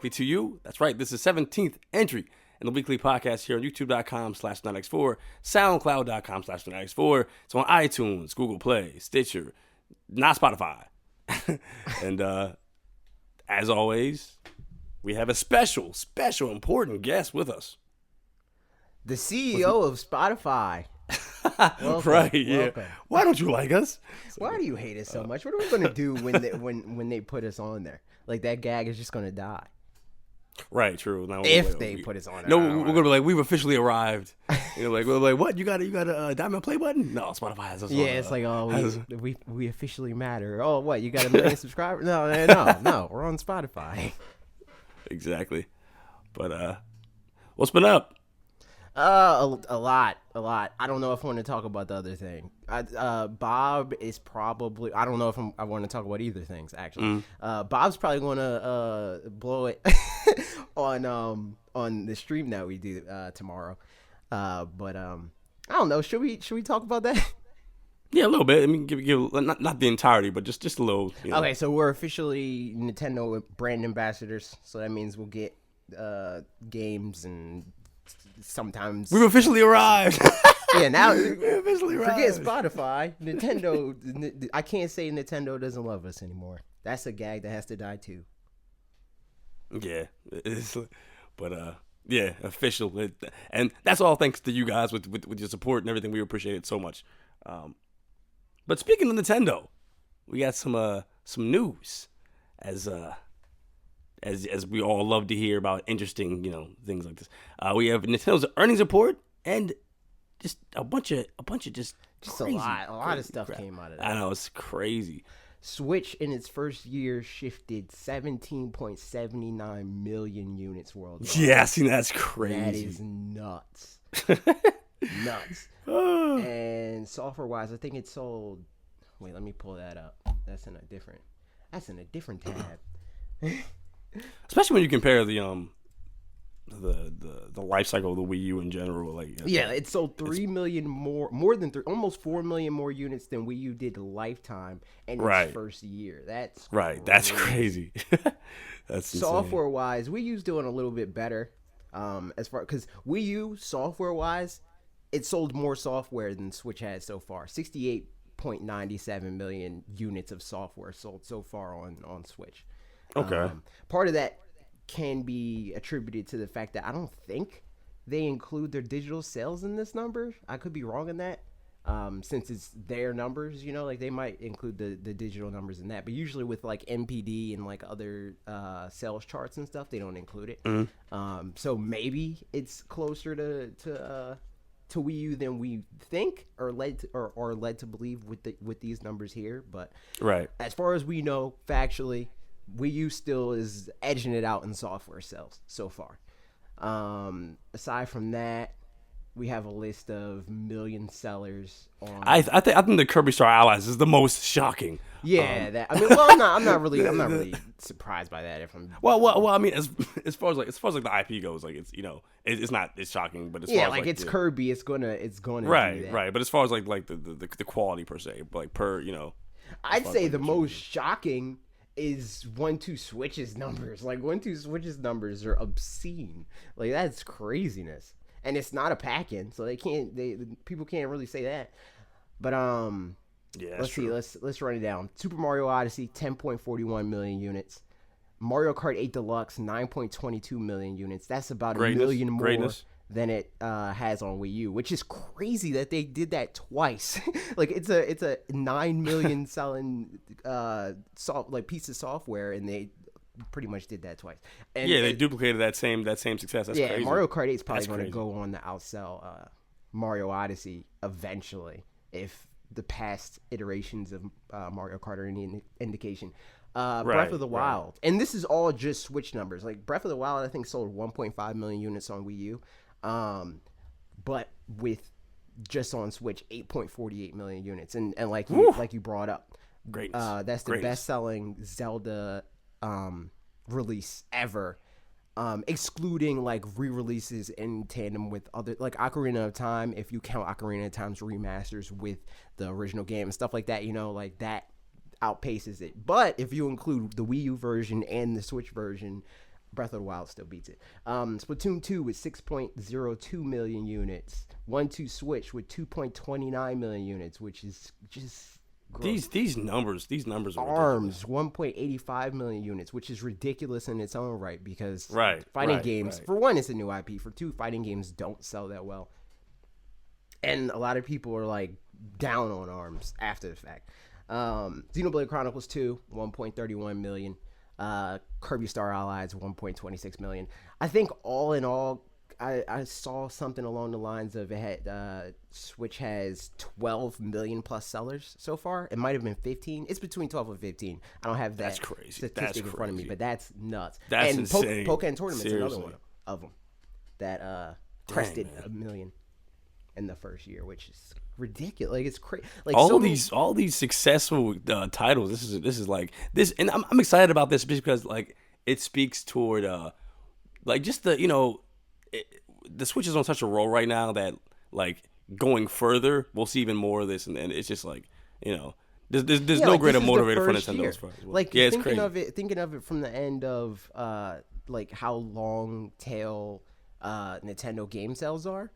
directly to you. That's right. This is 17th entry in the weekly podcast here on youtube.com/fanatixfour, soundcloud.com/fanatixfour. It's on iTunes, Google Play, Stitcher, not Spotify. And as always, we have a special, important guest with us. The CEO of Spotify. Welcome, right, yeah. welcome. Why don't you like us? Why do you hate us so much? What are we going to do when they put us on there? Like, that gag is just going to die. Right, true. Now, If they put us on there. No, we're going to be like, we've officially arrived. We're like, what? You got a diamond play button? No, Spotify has us on. Yeah, it's like, we officially matter. Oh, what? You got 1 million subscribers? No. We're on Spotify. Exactly. But what's been up? A lot. I don't know if I want to talk about the other thing. Bob is probably. I don't know if I want to talk about either things actually. Bob's probably going to blow it on the stream that we do tomorrow. But I don't know. Should we talk about that? Yeah, a little bit. I mean, give not the entirety, but just a little. Okay, so we're officially Nintendo brand ambassadors. So that means we'll get games and. Sometimes we've officially arrived. Yeah, now we officially forget arrived. Spotify. Nintendo. I can't say Nintendo doesn't love us anymore. That's a gag that has to die too. Yeah, yeah, official, and that's all thanks to you guys with your support and everything. We appreciate it so much. But speaking of Nintendo, we got some news as we all love to hear about interesting, things like this. We have Nintendo's earnings report and just a bunch of just crazy, a lot of stuff came out of that. I know, it's crazy. Switch in its first year shifted 17.79 million units worldwide. Yeah, I seen that's crazy. That is nuts. Nuts. And software-wise, I think it sold. Wait, let me pull that up. That's in a different tab. Especially when you compare the life cycle of the Wii U in general, it sold 3 million almost 4 million more units than Wii U did lifetime in its first year. That's right. Crazy. That's crazy. That's software wise. Wii U's doing a little bit better, because Wii U software wise, it sold more software than Switch has so far. 68.97 million units of software sold so far on Switch. Okay. Part of that can be attributed to the fact that I don't think they include their digital sales in this number. I could be wrong in that. Since it's their numbers, they might include the digital numbers in that. But usually with like MPD and like other sales charts and stuff, they don't include it. So maybe it's closer to Wii U than we think or led to believe with these numbers here. But as far as we know, factually, Wii U still is edging it out in software sales so far. Aside from that, we have a list of million sellers on. I think the Kirby Star Allies is the most shocking. Yeah, I'm not really surprised by that. If I'm well, I mean, as far as the IP goes, like it's it's shocking, but as far as it's Kirby, it's gonna right, do that. right. But as far as like the quality per se, like per I'd say the most shocking is 1-2 Switch's numbers. Like 1-2 Switch's numbers are obscene. Like that's craziness, and it's not a pack-in, so people can't really say that. But yeah, let's see. Let's run it down. Super Mario Odyssey 10.41 million units. Mario Kart 8 Deluxe 9.22 million units. That's about a million more than it has on Wii U, which is crazy that they did that twice. Like it's a 9 million selling piece of software, and they pretty much did that twice. And they duplicated that same success. That's crazy. Mario Kart 8 is probably going to go on to outsell Mario Odyssey eventually, if the past iterations of Mario Kart are any indication. Breath of the Wild, and this is all just Switch numbers. Like Breath of the Wild, I think sold 1.5 million units on Wii U, but with just on Switch 8.48 million units, and like you brought up, that's the best-selling Zelda release ever, excluding like re-releases in tandem with other, like Ocarina of Time. If you count Ocarina of Time's remasters with the original game and stuff like that, like that outpaces it. But if you include the Wii U version and the Switch version, Breath of the Wild still beats it. Splatoon 2 with 6.02 million units. 1-2 Switch with 2.29 million units, which is just gross. These numbers are ARMS 1.85 million units, which is ridiculous in its own right because fighting games, for one, it's a new IP. For two, fighting games don't sell that well. And a lot of people are like down on ARMS after the fact. Xenoblade Chronicles 2, 1.31 million. Kirby Star Allies, 1.26 million. I think all in all, I saw something along the lines of it had Switch has 12 million plus sellers so far. It might have been 15. It's between 12 and 15. I don't have that that's crazy. statistic in front of me, but that's nuts. That's insane. Pokémon Tournament's another one of them that crested a million in the first year, which is ridiculous. Like, it's crazy. Like, all these successful titles. This is like this, and I'm excited about this because like it speaks toward like just the the Switch is on such a roll right now that like going further, we'll see even more of this, and it's just like there's no greater motivator for Nintendo as far as well. Like, it's thinking of it from the end of like how long tail Nintendo game sales are.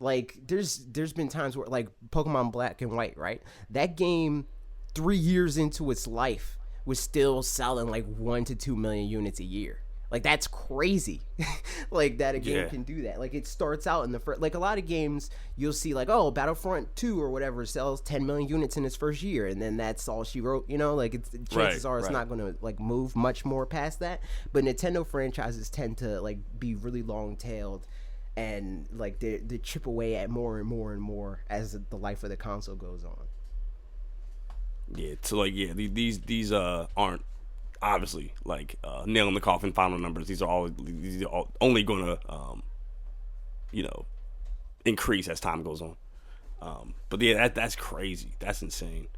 Like, there's been times where, like, Pokemon Black and White, right? That game, 3 years into its life, was still selling, like, 1 to 2 million units a year. Like, that's crazy. Like, that a game can do that. Like, it starts out in the first... Like, a lot of games, you'll see, like, oh, Battlefront 2 or whatever sells 10 million units in its first year, and then that's all she wrote, Like, chances are it's not going to, like, move much more past that. But Nintendo franchises tend to, like, be really long-tailed, and like they chip away at more and more and more as the life of the console goes on. Yeah, so like these aren't obviously like nail in the coffin final numbers. These are all only gonna increase as time goes on. But yeah, that's crazy. That's insane.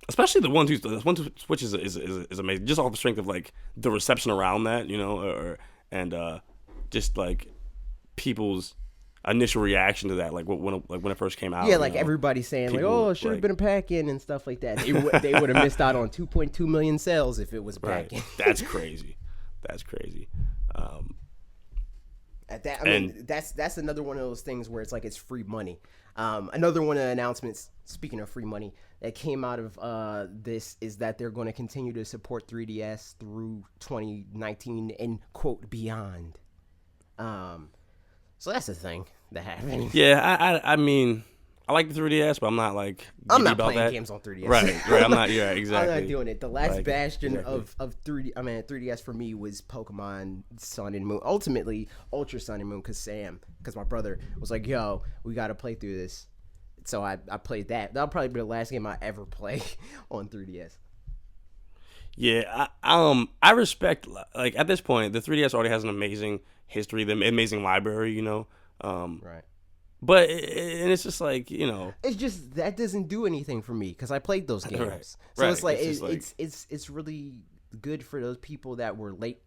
Especially the 1-2 Switch is amazing. Just off the strength of like the reception around that, and just like people's initial reaction to that, like when it first came out. Yeah, like everybody saying like, "Oh, it should have been a pack-in" and stuff like that. They would have missed out on 2.2 million sales if it was a pack-in. That's crazy. That's crazy. That's another one of those things where it's like it's free money. Another one of the announcements, speaking of free money, that came out of this is that they're going to continue to support 3DS through 2019 and quote beyond. So that's the thing that happened. Yeah, I mean, I like the 3DS, but I'm not like I'm not playing games on 3DS. Right. I'm not. Yeah, exactly. I'm not doing it. The last bastion of 3DS for me was Pokemon Sun and Moon. Ultimately, Ultra Sun and Moon, because my brother was like, "Yo, we got to play through this." So I played that. That'll probably be the last game I ever play on 3DS. Yeah, I respect, like, at this point, the 3DS already has an amazing history, the amazing library, Right. But and it's just like, it's just that doesn't do anything for me because I played those games. Right. So it's like it's really good for those people that were late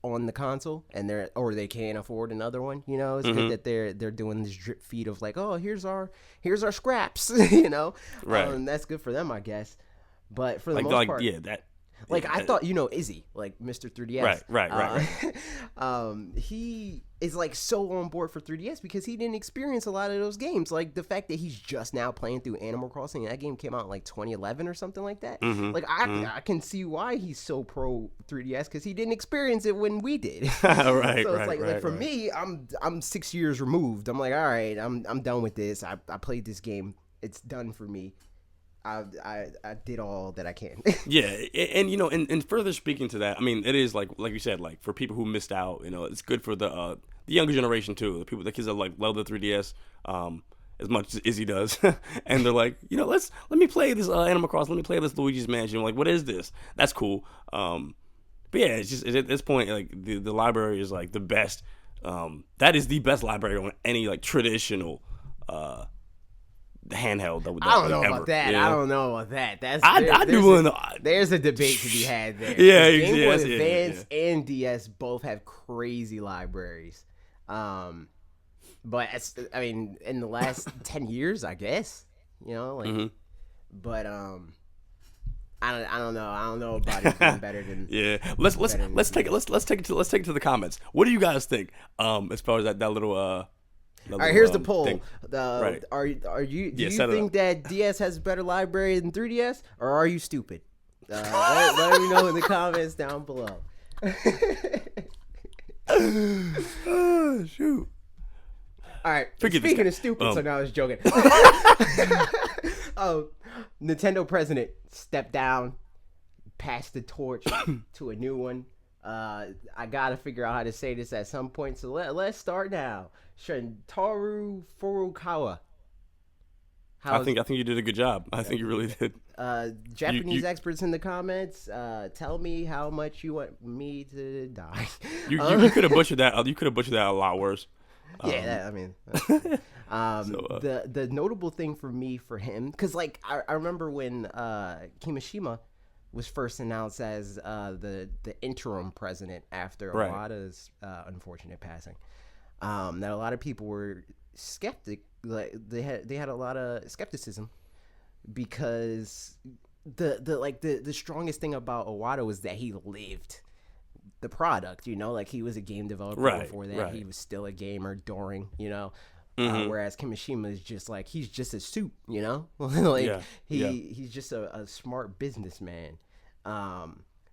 on the console and they can't afford another one. It's good that they're doing this drip feed of like, oh, here's our scraps, Right. And that's good for them, I guess. But for the most part, I thought, Izzy, like Mr. 3DS. Right. He is like so on board for 3DS because he didn't experience a lot of those games. Like the fact that he's just now playing through Animal Crossing, that game came out in like 2011 or something like that. Like I can see why he's so pro 3DS because he didn't experience it when we did. Right. So it's like for me, I'm 6 years removed. I'm like, all right, I'm done with this. I played this game. It's done for me. I did all that I can. Yeah, and and further speaking to that, I mean, it is like you said, like for people who missed out, it's good for the younger generation too. The kids that like love the 3DS as much as Izzy does, and they're like, let me play this Animal Crossing, let me play this Luigi's Mansion. I'm like, what is this? That's cool. But yeah, it's just at this point, like the library is like the best. That is the best library on any like traditional handheld. I don't know about that. I don't know about that. There's a debate to be had there. Yeah, Game Boy Advance and DS both have crazy libraries. But in the last 10 years, I guess, but I don't know. I don't know about it being better than. Yeah, let's take it to the comments. What do you guys think? As far as that little All right, here's the poll. thing. Right. Do you set it think up. that DS has a better library than 3DS, or are you stupid? Let me know in the comments down below. Oh, shoot. All right. Forgive Speaking this of stupid, so now I was joking. Oh, Nintendo president stepped down, passed the torch to a new one. I gotta figure out how to say this at some point, so let's start now. Shintaro Furukawa. I think you did a good job. I think you really did. Japanese experts in the comments, tell me how much you want me to die. You could have butchered that. You could have butchered that a lot worse. Yeah, the notable thing for him, because like I remember when Kimishima was first announced as the interim president after Iwata's unfortunate passing, that a lot of people were skeptic. Like they had a lot of skepticism because the strongest thing about Iwata was that he lived the product, like he was a game developer before that. He was still a gamer during, whereas Kimishima is just like, he's just a suit, like he's just a smart businessman.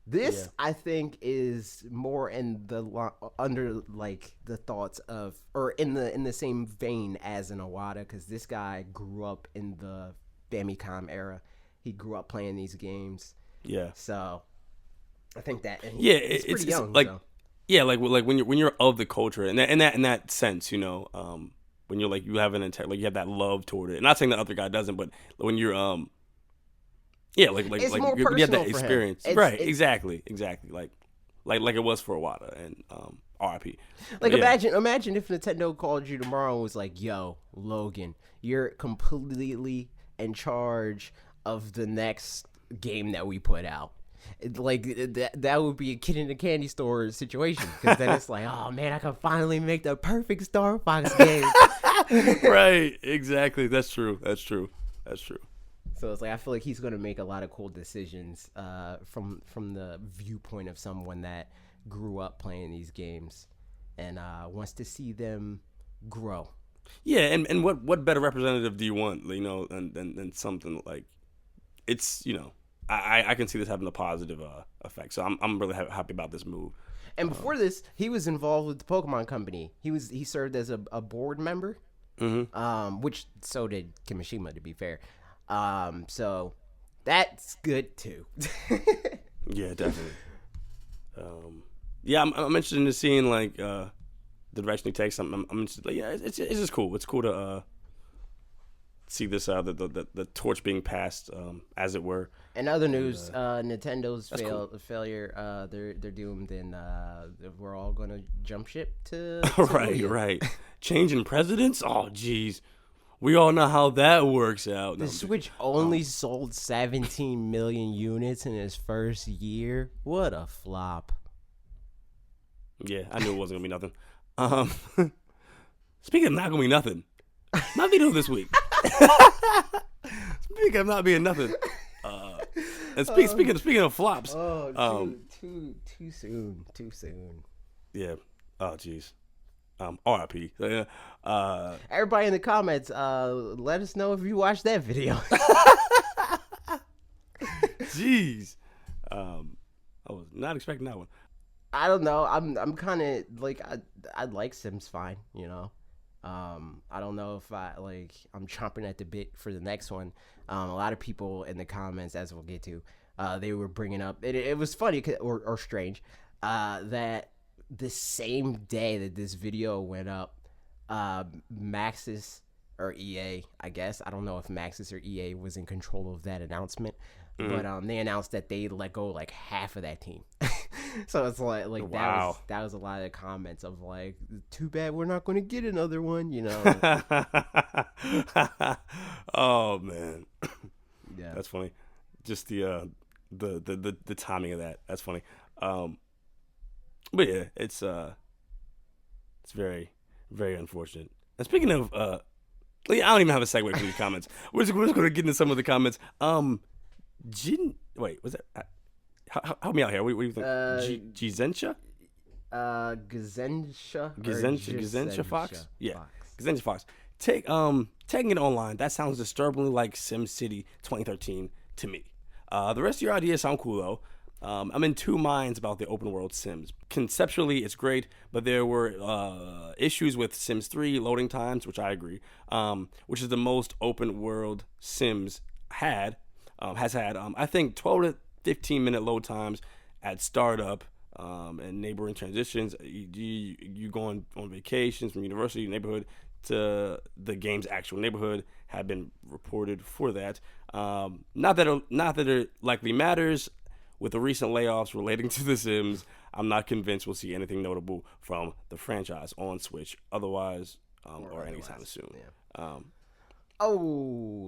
This I think is more in the under like the thoughts of, or in the same vein as an Iwata, because this guy grew up in the Famicom era. He grew up playing these games. Yeah. So I think that it's pretty young. Like, so. Yeah, like when you're of the culture, and in that sense, when you're like, you have you have that love toward it. And not saying the other guy doesn't, but when you're like you have that experience, right? Exactly, like it was for Iwata and RIP. Like imagine if Nintendo called you tomorrow and was like, "Yo, Logan, you're completely in charge of the next game that we put out." That would be a kid in a candy store situation, because then it's like, oh man, I can finally make the perfect Star Fox game. Right, exactly. That's true. So it's like, I feel like he's going to make a lot of cool decisions from the viewpoint of someone that grew up playing these games and wants to see them grow. Yeah, and what better representative do you want, than something like, it's, I can see this having a positive effect. So I'm really happy about this move. And before this, he was involved with the Pokemon Company. He served as a board member, which so did Kimishima, to be fair. So that's good too. Yeah, definitely. I'm interested in seeing like the direction he takes. I'm interested. Like, yeah, it's just cool. It's cool to see this the torch being passed, as it were. In other news, Nintendo's failure. They're doomed, and we're all gonna jump ship to right. Changing presidents. Oh, geez. We all know how that works out. The Switch only sold 17 million units in its first year. What a flop. Yeah, I knew it wasn't going to be nothing. Speaking of not going to be nothing, my video this week. Speaking of not being nothing. And speaking of flops. Oh, too soon. Too soon. Yeah. Oh, jeez. RIP. Everybody in the comments, let us know if you watched that video. Jeez. I was not expecting that one. I don't know. I'm kind of like, I like Sims fine, I don't know if I'm chomping at the bit for the next one. A lot of people in the comments, as we'll get to, they were bringing up, it was funny or strange, that the same day that this video went up, Maxis or EA, I guess, I don't know if Maxis or EA was in control of that announcement, but they announced that they let go like half of that team. So it's like wow. that was a lot of comments of like, too bad we're not going to get another one, Oh man, yeah, that's funny. Just the timing of that. That's funny. But yeah, it's very, very unfortunate. And speaking of, I don't even have a segue for these comments. We're just going to get into some of the comments. Wait, was that? Help me out here. What do you think? Gizentia? Gazentia Fox? Yeah. Gazentia Fox. Taking it online, that sounds disturbingly like SimCity 2013 to me. The rest of your ideas sound cool though. I'm in two minds about the open world Sims. Conceptually, it's great, but there were issues with Sims 3 loading times, which I agree, which is the most open world Sims has had. I think 12 to 15-minute load times at startup and neighboring transitions. You going on vacations from university neighborhood to the game's actual neighborhood have been reported for that. Not that it likely matters. With the recent layoffs relating to The Sims, I'm not convinced we'll see anything notable from the franchise on Switch otherwise or anytime soon. Yeah.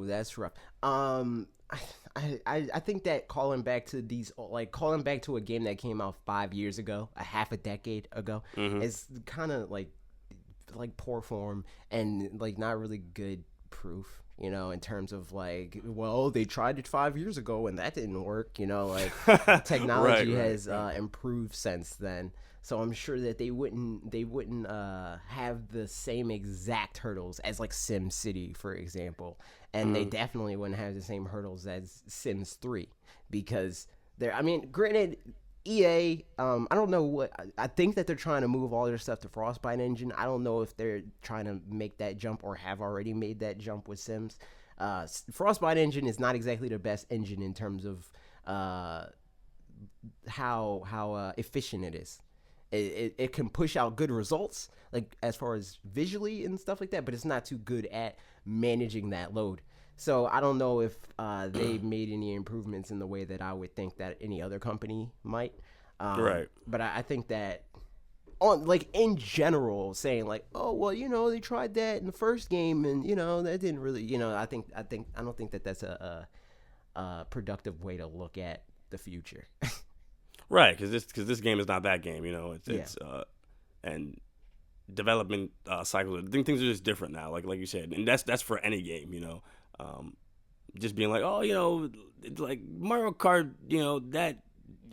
That's rough. I think that calling back to a game that came out 5 years ago, a half a decade ago, is kind of like poor form and like not really good proof. In terms of like, well, they tried it 5 years ago and that didn't work. Like technology has improved since then. So I'm sure that they wouldn't have the same exact hurdles as like SimCity, for example, and they definitely wouldn't have the same hurdles as Sims 3 because granted. EA, I don't know I think that they're trying to move all their stuff to Frostbite engine. I don't know if they're trying to make that jump or have already made that jump with Sims. Frostbite engine is not exactly the best engine in terms of how efficient it is. It can push out good results, like as far as visually and stuff like that, but it's not too good at managing that load. So I don't know if they've made any improvements in the way that I would think that any other company might. Right. But I think that in general, saying like, oh well, they tried that in the first game and that didn't really, I don't think that that's a productive way to look at the future. Right, because this game is not that game. It's and development cycles. I think things are just different now. Like you said, and that's for any game. Just being like, oh, like Mario Kart, that.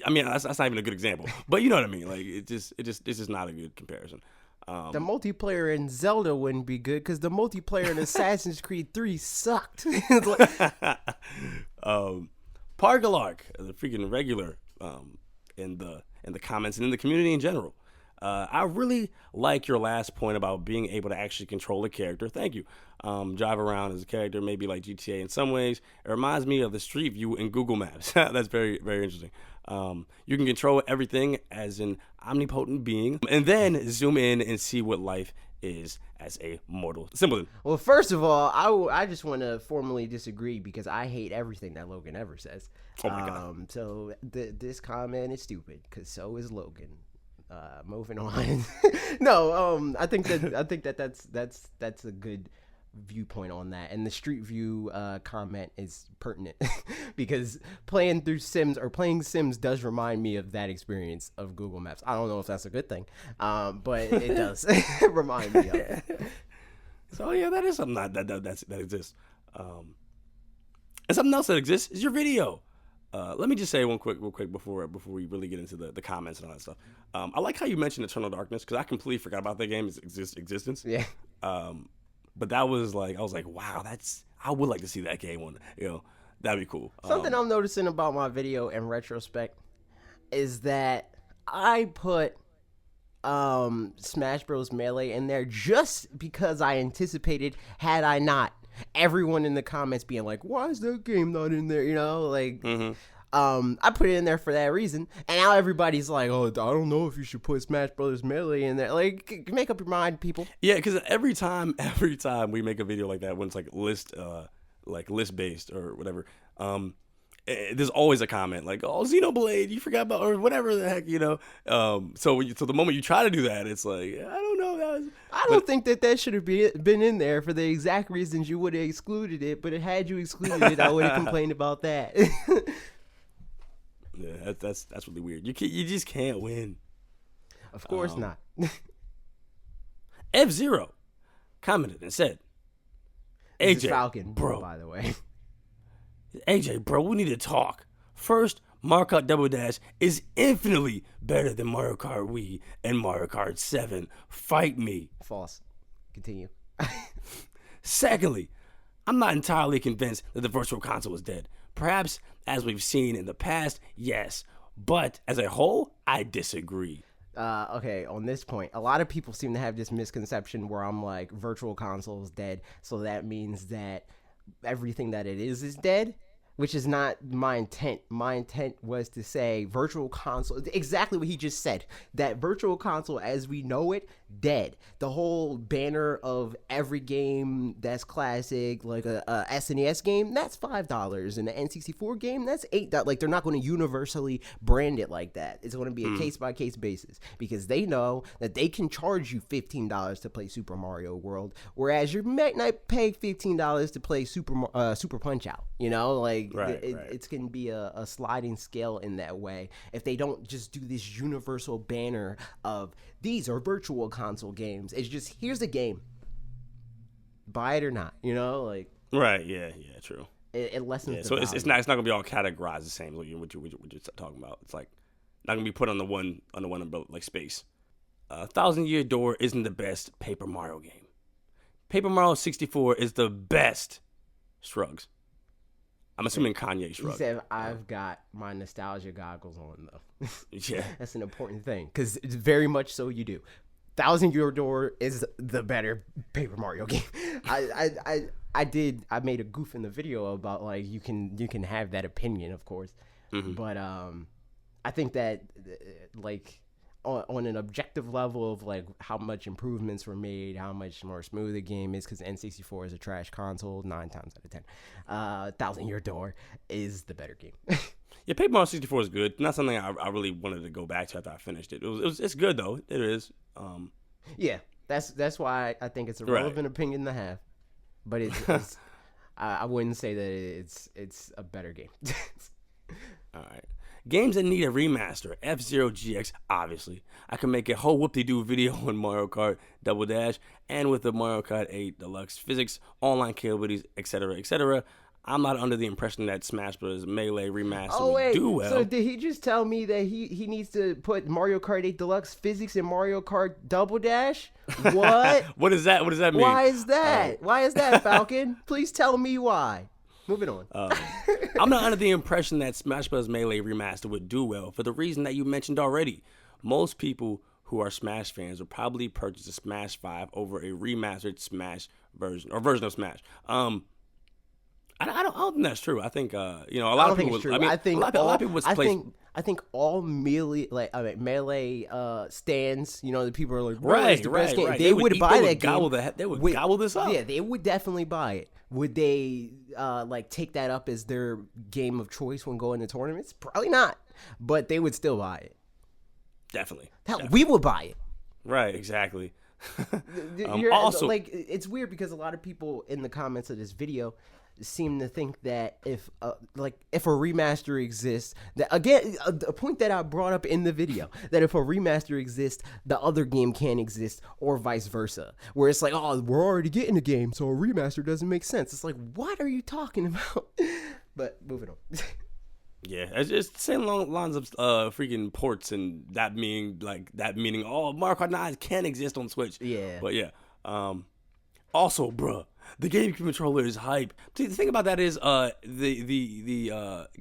I mean, that's not even a good example, but you know what I mean. Like, it's just not a good comparison. The multiplayer in Zelda wouldn't be good because the multiplayer in Assassin's Creed 3 sucked. Pargalark, the freaking regular, in the comments and in the community in general. I really like your last point about being able to actually control a character. Thank you. Drive around as a character, maybe like GTA in some ways. It reminds me of the Street View in Google Maps. That's very, very interesting. You can control everything as an omnipotent being and then zoom in and see what life is as a mortal. Simple. Well, first of all, I just want to formally disagree because I hate everything that Logan ever says. Oh my God. So this comment is stupid because so is Logan. Moving on. No, I think that's a good viewpoint on that, and the Street View comment is pertinent because playing Sims does remind me of that experience of Google Maps. I don't know if that's a good thing, but it does remind me of it. So yeah, that is something that exists. And something else that exists is your video. Let me just say real quick before we really get into the comments and all that stuff. I like how you mentioned Eternal Darkness because I completely forgot about that game's existence. Yeah. But that was like, I was like, wow, I would like to see that game on, that'd be cool. Something I'm noticing about my video in retrospect is that I put Smash Bros. Melee in there just because I anticipated, had I not, everyone in the comments being like, why is that game not in there? I put it in there for that reason, and now everybody's like, oh, I don't know if you should put Smash Brothers Melee in there. Like, make up your mind, people. Yeah, because every time we make a video like that, when it's like list based or whatever, there's always a comment like, oh, Xenoblade, you forgot about, or whatever the heck, So the moment you try to do that, it's like, I don't know. I don't think that should have been in there for the exact reasons you would have excluded it, but had you excluded it, I would have complained about that. Yeah, that's really weird. You just can't win. Of course not. F-Zero commented and said, AJ Falcon, bro, by the way. AJ, bro, we need to talk. First, Mario Kart Double Dash is infinitely better than Mario Kart Wii and Mario Kart 7. Fight me. False. Continue. Secondly, I'm not entirely convinced that the Virtual Console is dead. Perhaps, as we've seen in the past, yes. But as a whole, I disagree. Okay, on this point, a lot of people seem to have this misconception where I'm like, Virtual Console is dead, so that means that everything that it is dead, which is not my intent. My intent was to say Virtual Console, exactly what he just said, that Virtual Console as we know it, dead. The whole banner of every game that's classic, like a SNES game, that's $5, and the N64 game, that's $8. Like, they're not going to universally brand it like that. It's going to be a case-by-case basis, because they know that they can charge you $15 to play Super Mario World, whereas you might not pay $15 to play Super Punch-Out, you know? Like, it's going to be a sliding scale in that way if they don't just do this universal banner of these are Virtual Console games. It's just, here's a game, buy it or not, you know? Like, right, yeah, true. It lessens the so value. it's not gonna be all categorized the same, like what you're talking about. It's like not gonna be put on the one umbrella, like space. 1,000 Year Door isn't the best Paper Mario game. Paper Mario 64 is the best. Shrugs. I'm assuming Kanye shrugged. He said, I've got my nostalgia goggles on, though. Yeah. That's an important thing, because it's very much so you do. 1,000 Year Door is the better Paper Mario game. I made a goof in the video about, like, you can have that opinion, of course. Mm-hmm. But I think that, like, on an objective level of, like, how much improvements were made, how much more smooth the game is, because N64 is a trash console 9 times out of 10. 1,000 Year Door is the better game. Yeah, Paper Mario 64 is good. Not something I really wanted to go back to after I finished it. It's good though. It is. Yeah, that's why I think it's a relevant opinion to have. But it's I wouldn't say that it's a better game. All right. Games that need a remaster. F-Zero GX, obviously. I can make a whole whoop-de-doo video on Mario Kart Double Dash and with the Mario Kart 8 Deluxe physics, online capabilities, etc., etc. I'm not under the impression that Smash Bros. Melee remaster would do well. So did he just tell me that he needs to put Mario Kart 8 Deluxe physics in Mario Kart Double Dash? What? What is that? What does that mean? Why is that? Why is that, Falcon? Please tell me why. Moving on. I'm not under the impression that Smash Bros. Melee Remaster would do well for the reason that you mentioned already. Most people who are Smash fans would probably purchase a Smash 5 over a remastered Smash version of Smash. I don't think that's true. I think a lot of people would. I think a lot of people would. I think all melee stands. You know, the people are like, right. They would buy that game. They would gobble this up. Yeah, they would definitely buy it. Would they take that up as their game of choice when going to tournaments? Probably not, but they would still buy it. Definitely. We would buy it. Right. Exactly. Also, like, it's weird because a lot of people in the comments of this video seem to think that if a remaster exists, that again, a point that I brought up in the video, that if a remaster exists, the other game can't exist, or vice versa, where it's like, oh, we're already getting a game, so a remaster doesn't make sense. It's like, what are you talking about? But moving on. Yeah, it's just the same lines of freaking ports and that meaning oh, Mario Kart 9 can exist on Switch. Yeah. But yeah. Also, bruh, the GameCube controller is hype. See, the thing about that is the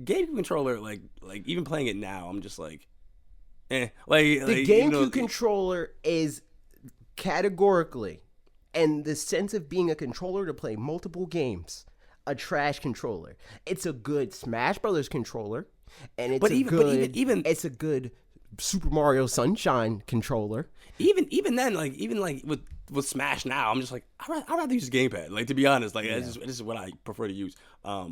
GameCube controller, like even playing it now, I'm just like, eh. The GameCube controller is categorically, and the sense of being a controller to play multiple games, a trash controller. It's a good Smash Brothers controller, and it's a good Super Mario Sunshine controller. Even then, with Smash now, I'm just like, I'd rather use a gamepad. Like, to be honest, this is what I prefer to use. But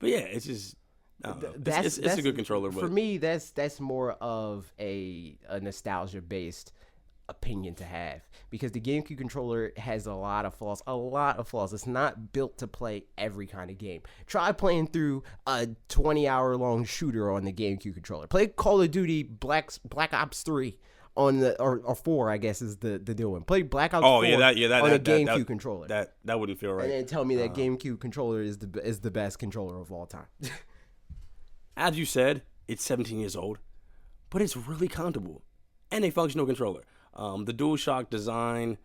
yeah, it's just it's a good controller. But for me, that's more of a nostalgia based opinion to have, because the GameCube controller has a lot of flaws. It's not built to play every kind of game. Try playing through a 20-hour long shooter on the GameCube controller. Play Call of Duty Black Ops 3 on the or 4, I guess is the deal one. Play Black Ops 4 on a GameCube controller. That wouldn't feel right. And then tell me that GameCube controller is the best controller of all time. as you said, it's 17 years old, but it's really comfortable and a functional controller. The DualShock design,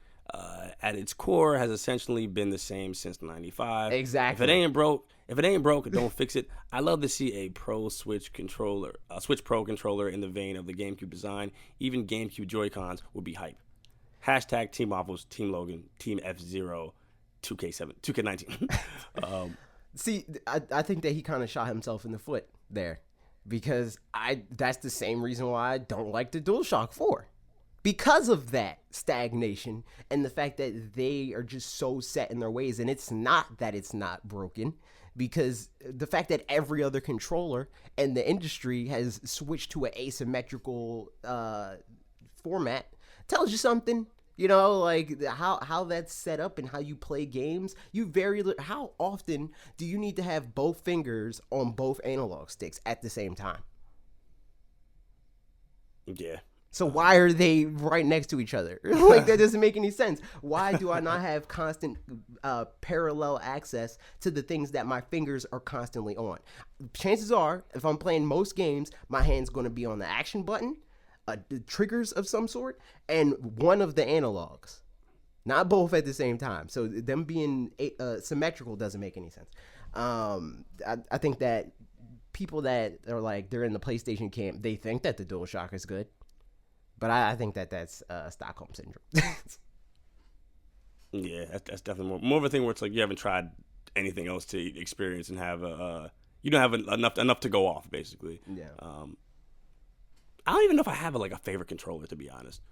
at its core, has essentially been the same since '95. Exactly. If it ain't broke, don't fix it. I love to see a Pro Switch controller, a Switch Pro controller in the vein of the GameCube design. Even GameCube Joy-Cons would be hype. Hashtag Team Waffles, Team Logan, Team F-Zero, 2K19. See, I think that he kind of shot himself in the foot there, because that's the same reason why I don't like the DualShock 4. Because of that stagnation and the fact that they are just so set in their ways, and it's not that it's not broken, because the fact that every other controller in the industry has switched to an asymmetrical format tells you something. You know, like how that's set up and how you play games. How often do you need to have both fingers on both analog sticks at the same time? Yeah. So why are they right next to each other? Like, that doesn't make any sense. Why do I not have constant parallel access to the things that my fingers are constantly on? Chances are, if I'm playing most games, my hand's going to be on the action button, the triggers of some sort, and one of the analogs. Not both at the same time. So them being symmetrical doesn't make any sense. I think that people that are like, they're in the PlayStation camp, they think that the DualShock is good. But I think that that's Stockholm Syndrome. Yeah, that's definitely more of a thing where it's like you haven't tried anything else to experience and have you don't have enough to go off, basically. Yeah. I don't even know if I have a favorite controller, to be honest.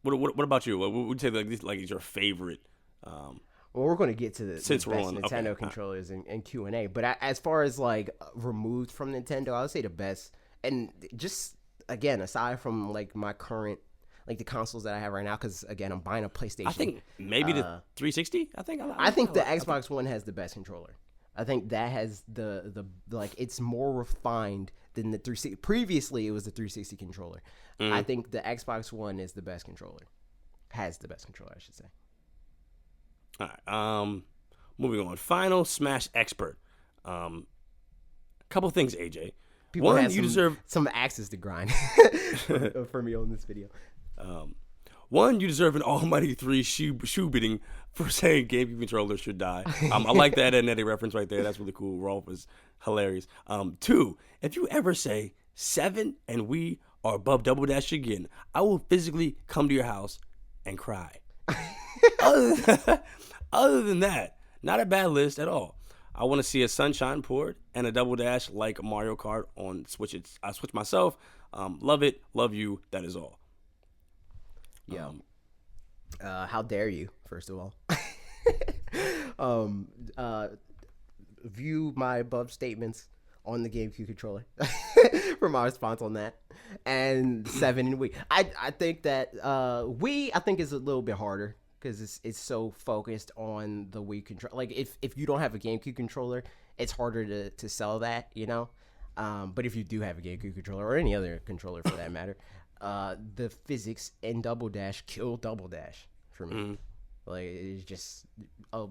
What about you? What would you say is your favorite? Well, we're going to get to the best Nintendo controllers in Q&A. But as far as removed from Nintendo, I would say the best, and just again, aside from my current the consoles that I have right now, because again, I'm buying a PlayStation. I think maybe the 360. I think the Xbox One has the best controller. I think that has the it's more refined than the 360. Previously, it was the 360 controller. I think the Xbox One is the best controller. Has the best controller, I should say. All right. Moving on. Final Smash expert. Couple things, AJ. People have some axes to grind for me on this video. One, you deserve an almighty 3 shoe beating for saying GameCube controllers should die. I like that Ed and Eddie reference right there. That's really cool. Rolf is hilarious. 2, if you ever say 7 and we are above Double Dash again, I will physically come to your house and cry. Other than that, not a bad list at all. I want to see a Sunshine port and a Double Dash like Mario Kart on Switch. I Switch myself. Love it. Love you. That is all. Yeah. How dare you, first of all. View my above statements on the GameCube controller for my response on that. And 7 and Wii. I think that Wii, I think, is a little bit harder, because it's so focused on the Wii controller. Like, if you don't have a GameCube controller, it's harder to sell that, you know? But if you do have a GameCube controller, or any other controller for that matter, the physics in Double Dash kill Double Dash for me. Mm-hmm. Like, it's just a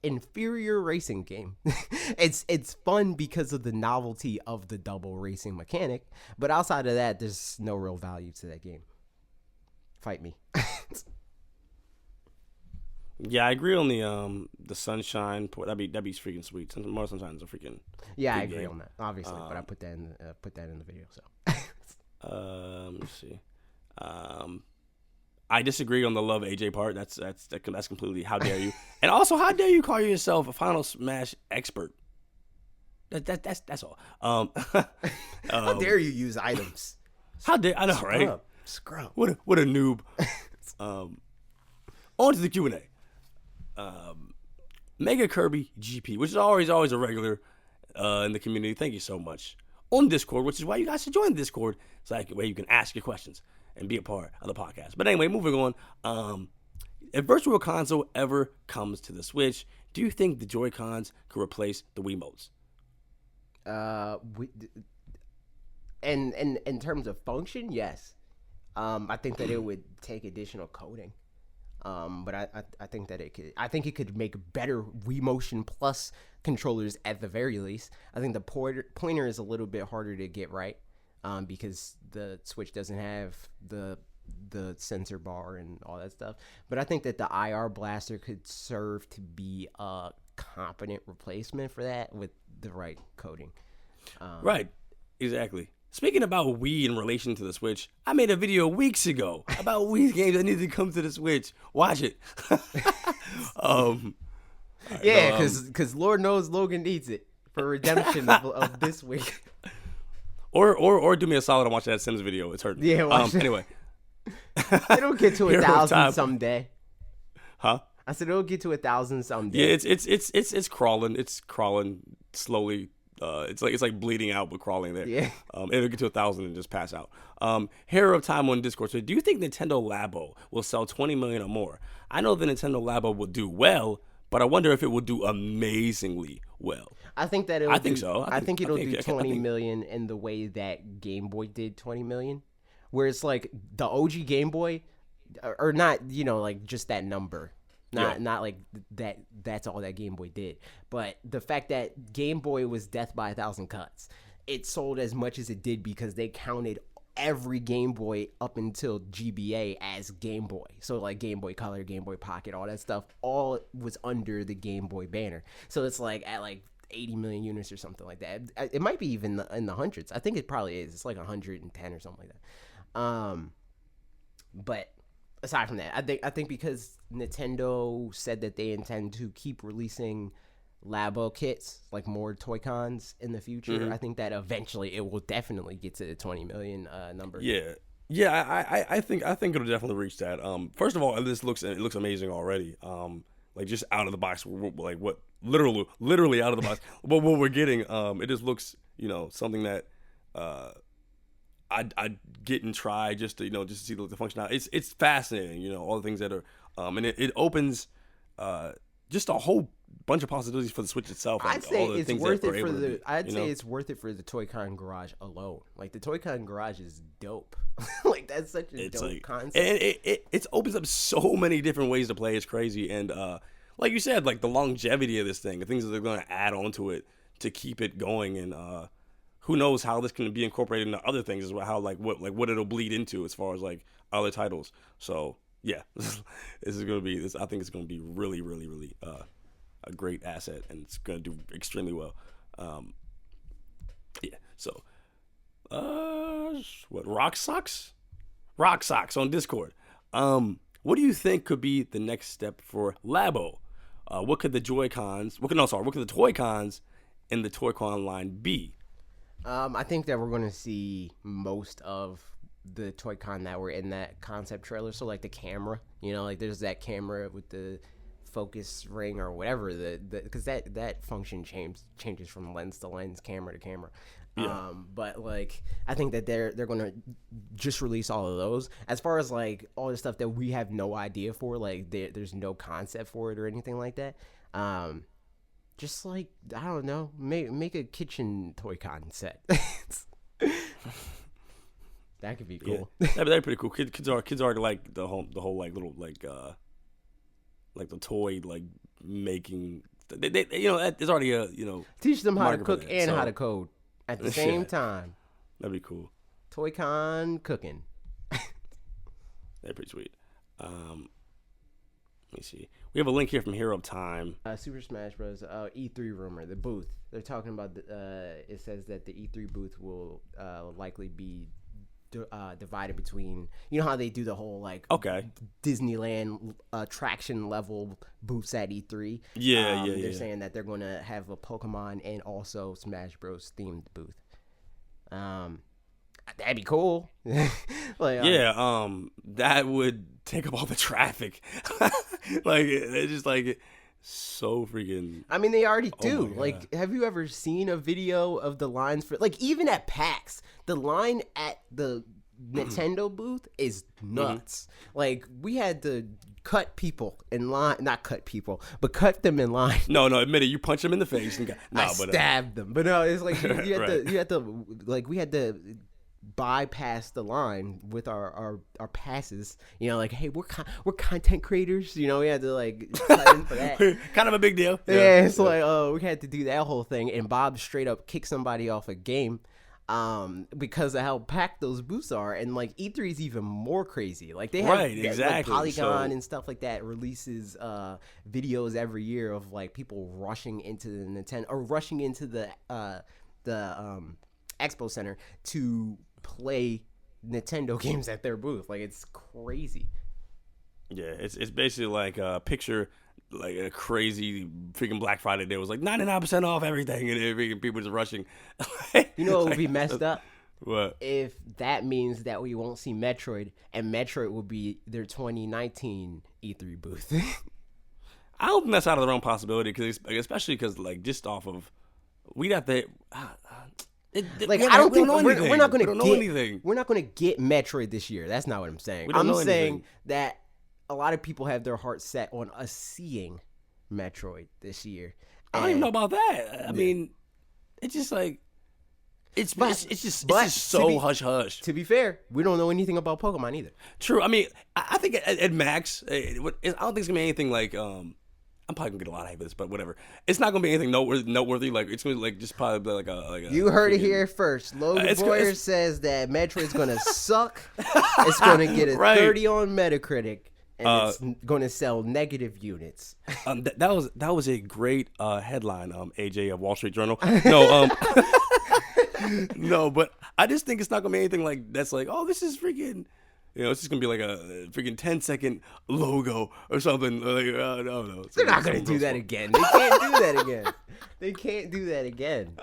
inferior racing game. It's fun because of the novelty of the double racing mechanic, but outside of that, there's no real value to that game. Fight me. Yeah, I agree on the Sunshine port. That'd be freaking sweet. More Sunshine's a freaking I agree on that, obviously. But I put that in the video. So let me see. I disagree on the love AJ part. That's completely, how dare you? And also, how dare you call yourself a Final Smash expert? That's all. How dare you use items? How dare I know, right? Scrub. What a noob. On to the Q&A. Mega Kirby GP, which is always a regular in the community. Thank you so much. On Discord, which is why you guys should join Discord, so where you can ask your questions and be a part of the podcast. But anyway, moving on. If Virtual Console ever comes to the Switch, do you think the Joy-Cons could replace the Wiimotes? In terms of function, yes. I think that it would take additional coding. But I think that it could make better Wii Motion Plus controllers at the very least. I think the pointer is a little bit harder to get right, because the Switch doesn't have the sensor bar and all that stuff. But I think that the IR blaster could serve to be a competent replacement for that with the right coding. Right, exactly. Speaking about Wii in relation to the Switch, I made a video weeks ago about Wii games that need to come to the Switch. Watch it. Yeah, because Lord knows Logan needs it for redemption of this week. Or do me a solid and watch that Sims video. It's hurting. Yeah, watch it. Anyway. It'll get to Hero 1,000 time. someday. Huh? I said it'll get to 1,000 someday. Yeah, it's crawling. It's crawling slowly. It's like bleeding out but crawling there. Yeah. It'll get to 1,000 and just pass out. Hero of Time on Discord. So do you think Nintendo Labo will sell 20 million or more? I know the Nintendo Labo will do well, but I wonder if it will do amazingly well. I think that I think so. I think it'll do 20 million in the way that Game Boy did 20 million, where it's like the OG Game Boy, or not, like just that number. Not like that's all that Game Boy did. But the fact that Game Boy was death by 1,000 cuts, it sold as much as it did because they counted every Game Boy up until GBA as Game Boy. So like Game Boy Color, Game Boy Pocket, all that stuff, all was under the Game Boy banner. So it's like at like 80 million units or something like that. It might be even in the hundreds. I think it probably is. It's like 110 or something like that. But aside from that, I think because Nintendo said that they intend to keep releasing Labo kits, like more Toy Cons in the future, I think that eventually it will definitely get to the 20 million number. Yeah. I think it'll definitely reach that. First of all, it looks amazing already. Like just out of the box, like what literally out of the box. But what we're getting, it just looks, something that I'd get and try just to see the functionality. It's fascinating, all the things that are, and it opens just a whole bunch of possibilities for the Switch itself. I'd say it's worth it for the. It's worth it for the Toy-Con Garage alone. Like the Toy-Con Garage is dope. Like that's such a dope concept. And it opens up so many different ways to play. It's crazy, and like you said, like the longevity of this thing, the things that they're going to add onto it to keep it going, and who knows how this can be incorporated into other things as well. How what it'll bleed into as far as like other titles. So yeah, this is going to be this. I think it's going to be really, really, really a great asset, and it's going to do extremely well. Yeah. So, what Rock Socks on Discord. What do you think could be the next step for Labo? What could the Joy-Cons? What could the Toy-Cons in the Toy-Con line be? I think that we're going to see most of the Toy-Con that were in that concept trailer. So like the camera, like there's that camera with the focus ring or whatever, because that function changes from lens to lens, camera to camera. Yeah. But like I think that they're gonna just release all of those. As far as like all the stuff that we have no idea for, like there's no concept for it or anything like that. Just like, I don't know, make a kitchen Toy-Con set. That could be cool. Yeah. That'd be pretty cool. Kids already like the whole like little like the toy like making. They there's already a teach them how to cook that, and how to code at the same time. That'd be cool. Toy-Con cooking. That'd pretty sweet. Let me see. We have a link here from Hero of Time. Super Smash Bros. E3 rumor. The booth. They're talking about. It says that the E3 booth will likely be divided between. You know how they do the whole like Disneyland attraction level booths at E3. Yeah, They're saying that they're going to have a Pokemon and also Smash Bros. Themed booth. That'd be cool. Like, that would take up all the traffic. Like it's just like so freaking. I mean, they already do. Like, have you ever seen a video of the lines for like even at PAX? The line at the Nintendo booth is nuts. Like we had to cut people in line, not cut people, but cut them in line. No, admit it. You punch them in the face and stabbed them. But no, it's like you had to like we had to bypass the line with our passes. You know, like, hey, we're content creators. You know, we had to like cut in for that. Kind of a big deal. Yeah, it's like, oh, we had to do that whole thing, and Bob straight up kicked somebody off a game. Because of how packed those booths are, and like E3 is even more crazy. Like they have like Polygon and stuff like that releases videos every year of like people rushing into the Nintendo or rushing into the Expo Center to play Nintendo games at their booth. Like it's crazy. Yeah, it's basically like a picture. Like a crazy freaking Black Friday day was like 99% off everything, and people just rushing. You know what would be messed up? What? If that means that we won't see Metroid, and Metroid will be their 2019 E3 booth. I don't think that's out of the realm possibility, especially because like just off of we'd have to. Like I don't think we're not going to get Metroid this year. That's not what I'm saying. I'm saying that a lot of people have their hearts set on us seeing Metroid this year. I don't even know about that. I mean, it's just like it's just so hush hush. To be fair, we don't know anything about Pokemon either. True. I mean, I think at max, I don't think it's gonna be anything like. I'm probably gonna get a lot of hate for this, but whatever. It's not gonna be anything noteworthy. Like it's gonna like just probably like a. You heard it here first. Logan Boyer says that Metroid's gonna suck. It's gonna get a 30 on Metacritic. And it's going to sell negative units. That was a great headline, AJ of Wall Street Journal. No, no, but I just think it's not going to be anything like that's like, oh, this is freaking, you know, it's just going to be like a freaking 10-second logo or something. Like, no. They're not going to do that again. They can't do that again. They can't do that again.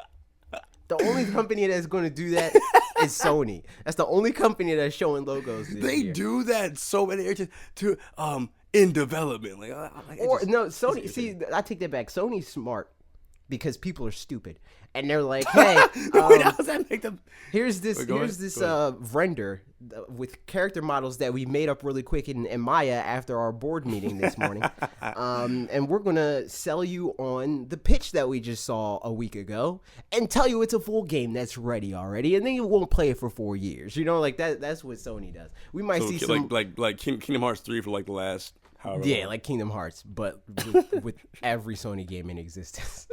The only company that's going to do that is Sony. That's the only company that's showing logos this year. They do that so many to in development. Sony. See, I take that back. Sony's smart because people are stupid, and they're like, "Hey, wait, how does that make them?" Here's this render with character models that we made up really quick in Maya after our board meeting this morning, and we're gonna sell you on the pitch that we just saw a week ago, and tell you it's a full game that's ready already, and then you won't play it for 4 years. You know, like that. That's what Sony does. We might see some like Kingdom Hearts 3 for like the last. Yeah, like Kingdom Hearts, but with every Sony game in existence.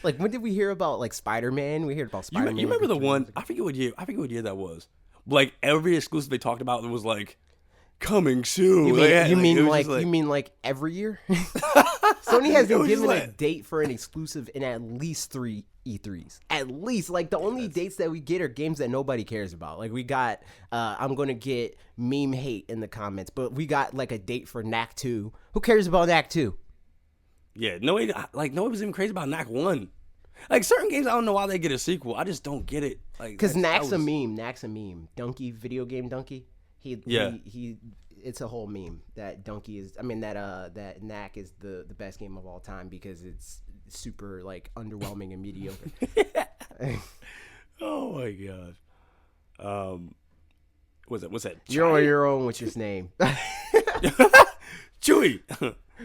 Like, when did we hear about like Spider-Man? We heard about Spider-Man. You remember the one? I forget what year that was. Like every exclusive they talked about, it was like coming soon. You mean like every year? Sony hasn't given a date for an exclusive in at least 3 E3s. At least, like the only dates that we get are games that nobody cares about. Like we got, I'm gonna get meme hate in the comments, but we got like a date for Knack 2. Who cares about Knack 2? Yeah, nobody was even crazy about Knack 1. Like certain games, I don't know why they get a sequel. I just don't get it. Like because Knack's a meme. Knack's a meme. Donkey, video game Donkey. He it's a whole meme that Donkey is. I mean that Knack is the best game of all time because it's super like underwhelming and mediocre. Oh my gosh. What's that? You're on your own with your name. Chewy.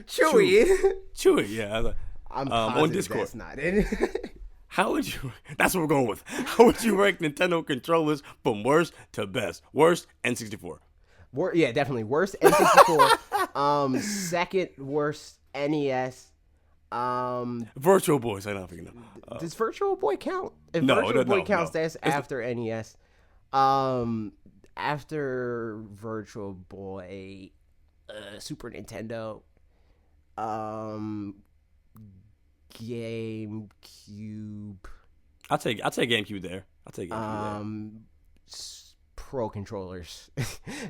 Chewy. Yeah. I'm positive on Discord. That's not it. How would you? That's what we're going with. How would you rank Nintendo controllers from worst to best? Worst N64. Yeah, definitely worst N64. Second worst NES. Virtual Boys. I don't think does Virtual Boy count? If no, Virtual Boy counts, no. that's after NES. After Virtual Boy, Super Nintendo, GameCube. I'll take GameCube there. Pro controllers,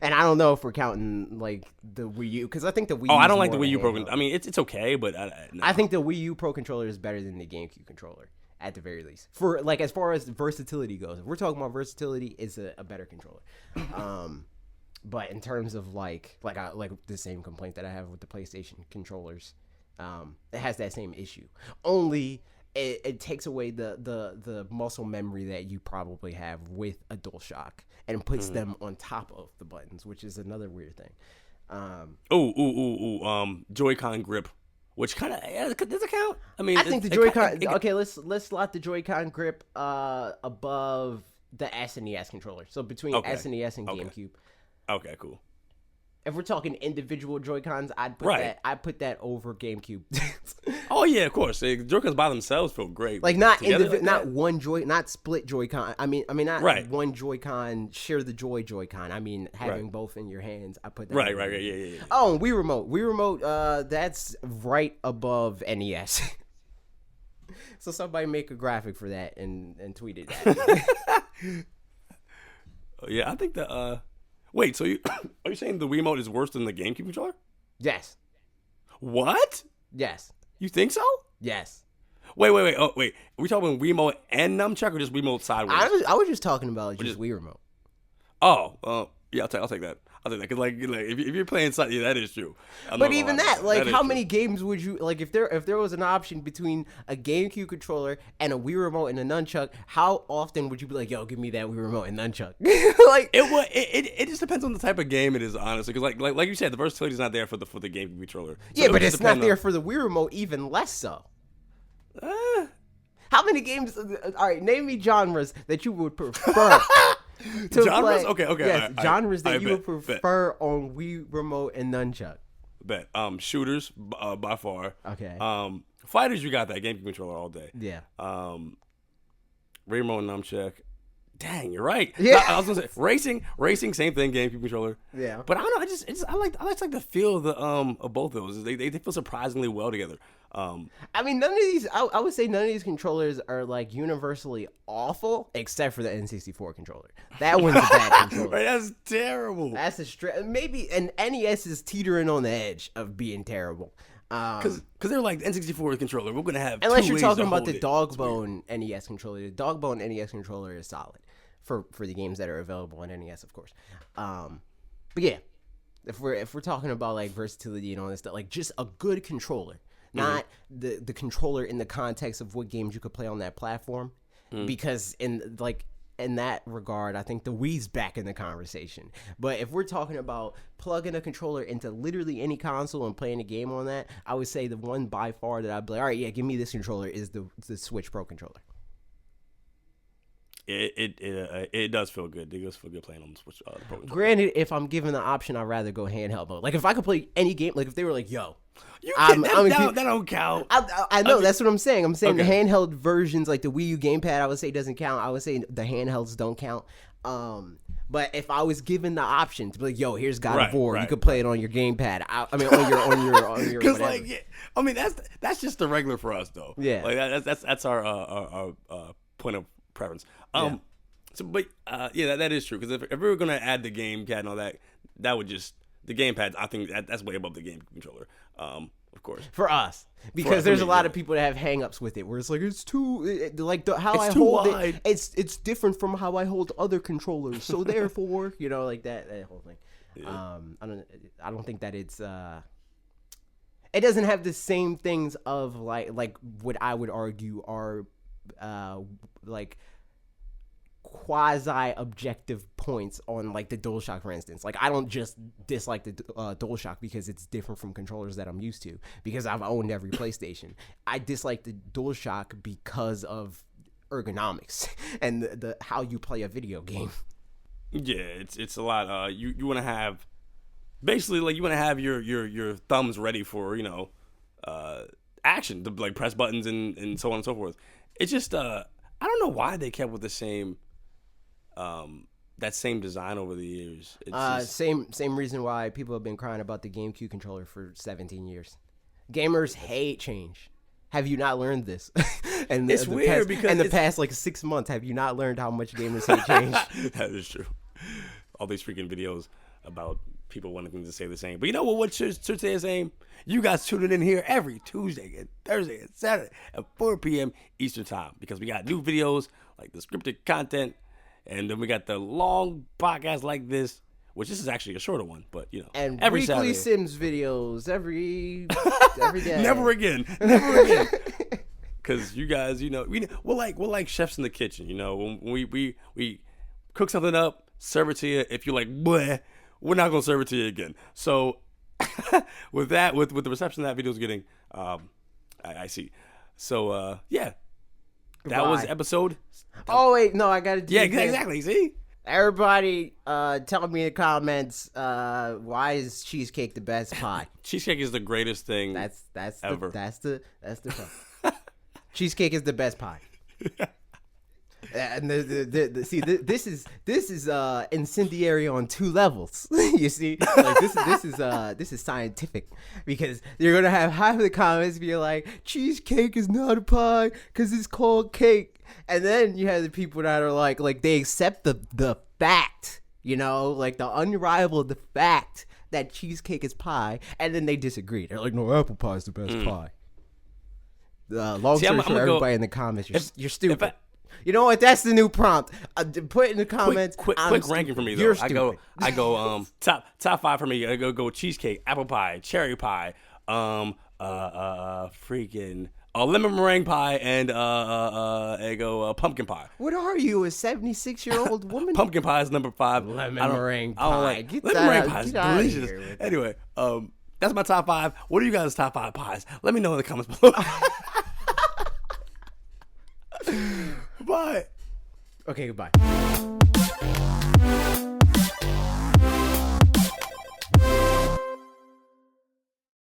and I don't know if we're counting like the Wii U because I think the Wii. I don't like the Wii U Pro. I mean, it's okay, but I think the Wii U Pro controller is better than the GameCube controller at the very least. For like as far as versatility goes, if we're talking about versatility, it's a better controller. But in terms of like the same complaint that I have with the PlayStation controllers, it has that same issue. Only it takes away the muscle memory that you probably have with a DualShock and puts them on top of the buttons, which is another weird thing. Joy-Con grip, which kind of does it count? I mean, I think the Joy-Con. Okay, let's slot the Joy-Con grip above the SNES controller. So between Okay. SNES and Okay. GameCube. Okay, cool. If we're talking individual Joy-Cons, I'd put that over GameCube. Oh yeah, of course. Joy-Cons by themselves feel great. Like not Together like not that? one not split Joy-Con. I mean not Right. one Joy-Con share the Joy-Con. I mean having Right. both in your hands. I put that Right, over right, GameCube. yeah. Oh, and Wii Remote. Wii Remote, that's right above NES. So somebody make a graphic for that and tweet it at me. Yeah, I think the wait, so you are you saying the Wiimote is worse than the GameCube controller? Yes. What? Yes. You think so? Yes. Wait. Oh, wait. Are we talking Wiimote and nunchuck or just Wiimote sideways? I was just talking about just Wii Remote. Oh, yeah, I'll take that. Because like if you're playing something, yeah, that is true. But even that, like, how is many true. games would you like if there was an option between a GameCube controller and a Wii Remote and a nunchuck? How often would you be like, "Yo, give me that Wii Remote and nunchuck"? Like It just depends on the type of game it is, honestly. Because like you said, the versatility is not there for the GameCube controller. So yeah, it would but just it's not depend there for the Wii Remote, even less so. on- How many games? All right, name me genres that you would prefer. To Genres? play. Okay, Yes, all right, genres that I you bet, would prefer on Wii Remote and nunchuck. Bet. Shooters by far. Okay. Fighters, you got that GameCube controller all day. Yeah. Remote and nunchuck. Dang, you're right. Yeah. I was gonna say racing, same thing, GameCube controller. Yeah. But I don't know. I like the feel of the of both of those. They feel surprisingly well together. I mean, none of these. I would say none of these controllers are like universally awful, except for the N64 controller. That one's a bad controller. Right, that's terrible. That's maybe an NES is teetering on the edge of being terrible. Because they're like the N64 controller. We're gonna have Unless two you're ways talking to about hold the it. Dogbone NES controller. The Dogbone NES controller is solid for the games that are available on NES, of course. But yeah, if we're talking about like versatility and all this stuff, like just a good controller, not the controller in the context of what games you could play on that platform, because in that regard, I think the Wii's back in the conversation. But if we're talking about plugging a controller into literally any console and playing a game on that, I would say the one by far that I'd be like, all right, yeah, give me this controller is the Switch Pro controller. It does feel good. It does feel good playing on the Switch. The Pro controller. Granted, if I'm given the option, I'd rather go handheld mode. Like if I could play any game, like if they were like, yo, That don't count. I know, that's what I'm saying. I'm saying Okay. the handheld versions, like the Wii U gamepad, I would say doesn't count. I would say the handhelds don't count. But if I was given the option to be like, yo, here's God of War, you could play it on your gamepad. I mean, on your Because whatever. like, I mean, that's just the regular for us though. Yeah. Like that's our point of preference. Yeah. So, but yeah, that is true. Because if we were gonna add the gamepad and all that, that would just the gamepad. I think that's way above the game controller. Of course. For us, because for there's a me, lot yeah. of people that have hangups with it, where it's like it's too how It's I too hold wide. it. It's different from how I hold other controllers, so therefore, like that whole thing. Yeah. I don't think that it's it doesn't have the same things of like what I would argue are like quasi-objective points on like the DualShock, for instance. Like I don't just dislike the DualShock because it's different from controllers that I'm used to, because I've owned every PlayStation. I dislike the DualShock because of ergonomics and the how you play a video game. Yeah, it's a lot. You want to have basically like you want to have your thumbs ready for action to like press buttons and so on and so forth. It's just I don't know why they kept with the same that same design over the years. It's just, same reason why people have been crying about the GameCube controller for 17 years. Gamers hate change. Have you not learned this? And It's weird because in the it's- past like 6 months, have you not learned how much gamers hate change? that is true. All these freaking videos about people wanting to say the same. But you know what should say the same? You guys tuning in here every Tuesday and Thursday and Saturday at 4 p.m. Eastern time, because we got new videos like the scripted content, and then we got the long podcast like this, which this is actually a shorter one, but And every weekly Saturday. Sims videos every day. Never again. Because you guys, we're like chefs in the kitchen. When we cook something up, serve it to you. If you're like, bleh, we're not gonna serve it to you again. So with the reception that video's getting, I see. So yeah, That was Goodbye. episode. Oh wait, no, I gotta do. Yeah, it again. exactly. See, Everybody, tell me in the comments, why is cheesecake the best pie? cheesecake is the greatest thing. That's ever. That's the cheesecake is the best pie. And see, this is incendiary on two levels. You see, like this is scientific, because you're gonna have half of the comments be like, cheesecake is not a pie because it's called cake, and then you have the people that are like they accept the fact, like the unrivaled the fact that cheesecake is pie, and then they disagree. They're like, no, apple pie is the best pie. Long story short, everybody in the comments, you're stupid. You know what? That's the new prompt. Put in the comments. Quick ranking for me though. You're stupid. I go top 5 for me. I go cheesecake, apple pie, cherry pie, freaking lemon meringue pie, and I go pumpkin pie. What are you, a 76-year-old woman? Pumpkin pie is number 5. Lemon meringue pie. I don't like lemon meringue pie is delicious. Anyway, that's my top 5. What are you guys' top 5 pies? Let me know in the comments below. Bye. Okay, goodbye.